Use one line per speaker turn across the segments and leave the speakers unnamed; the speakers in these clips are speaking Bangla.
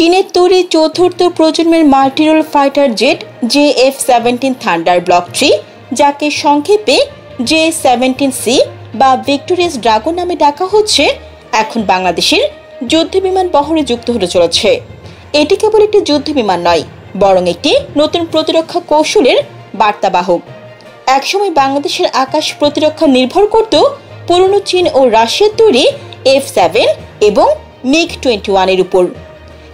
চীনের তৈরি চতুর্থ প্রজন্মের multirole fighter jet JF-17 thunder block 3, যাকে সংক্ষেপে J-17C বা ভিক্টোরিয়াস ড্রাগন নামে ডাকা হচ্ছে, এখন বাংলাদেশের যুদ্ধবিমান বহরে যুক্ত হতে চলেছে। এটি কেবল একটি যুদ্ধবিমান নয়, বরং একটি নতুন প্রতিরক্ষা কৌশলের বার্তাবাহক। একসময় বাংলাদেশের আকাশ প্রতিরক্ষা নির্ভর করত পুরনো চীন ও রাশিয়ার তৈরি F-7 এবং MiG-21 এর উপর।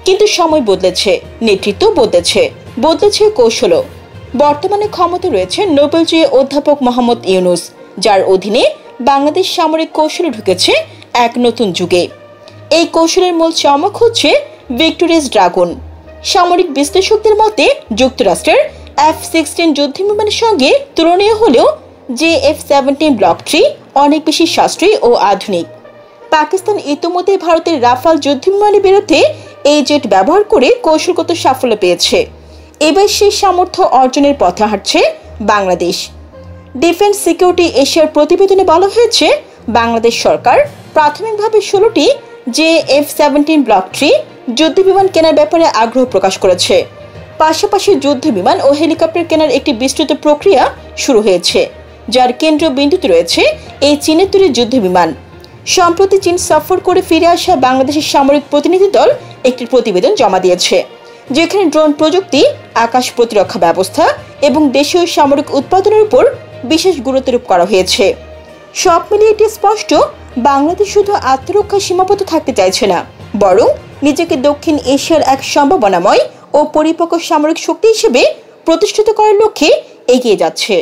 কিন্তু সময় বদলেছে, নেতৃত্ব বদলেছে কৌশলও। বর্তমানে ক্ষমতা রয়েছে নোবেলজয়ী অধ্যাপক মোহাম্মদ ইউনূস, যার অধীনে বাংলাদেশ সামরিক কৌশলে ঢুকেছে এক নতুন যুগে। এই কৌশলের মূল চমক হচ্ছে ভিক্টোরিয়াস ড্রাগন। সামরিক বিশ্লেষকদের মতে যুক্তরাষ্ট্রের F-16 যুদ্ধবিমানের সঙ্গে তুলনীয় হলেও JF-17 ব্লক 3 অনেক বেশি সাশ্রয়ী ও আধুনিক। পাকিস্তান ইতিমধ্যে ভারতের রাফাল যুদ্ধবিমানের বিরুদ্ধে এই জেট ব্যবহার করে কৌশলগত সাফল্য পেয়েছে। এবার সেই সামর্থ্য অর্জনের পথে হাঁটছে বাংলাদেশ। ডিফেন্স সিকিউরিটি এশিয়ার প্রতিবেদনে বলা হয়েছে, বাংলাদেশ সরকার প্রাথমিকভাবে 16টি JF-17 ব্লক 3 যুদ্ধবিমান কেনার ব্যাপারে আগ্রহ প্রকাশ করেছে। পাশাপাশি যুদ্ধবিমান ও হেলিকপ্টার কেনার একটি বিস্তৃত প্রক্রিয়া শুরু হয়েছে, যার কেন্দ্রীয় বিন্দুতে রয়েছে এই চীনের তৈরি যুদ্ধবিমান। সম্প্রতি চীন সফর করে ফিরে আসা বাংলাদেশের সামরিক প্রতিনিধি দল একটি প্রতিবেদন জমা দিয়েছে, যেখানে ড্রোন প্রযুক্তি, আকাশ প্রতিরক্ষা ব্যবস্থা এবং দেশীয় সামরিক উৎপাদনের উপর বিশেষ গুরুত্বারোপ করা হয়েছে। সব মিলিয়ে এটি স্পষ্ট, বাংলাদেশ শুধু আত্মরক্ষা সীমাবদ্ধ থাকতে চাইছে না, বরং নিজেকে দক্ষিণ এশিয়ার এক সম্ভাবনাময় ও পরিপক্ক সামরিক শক্তি হিসেবে প্রতিষ্ঠিত করার লক্ষ্যে এগিয়ে যাচ্ছে।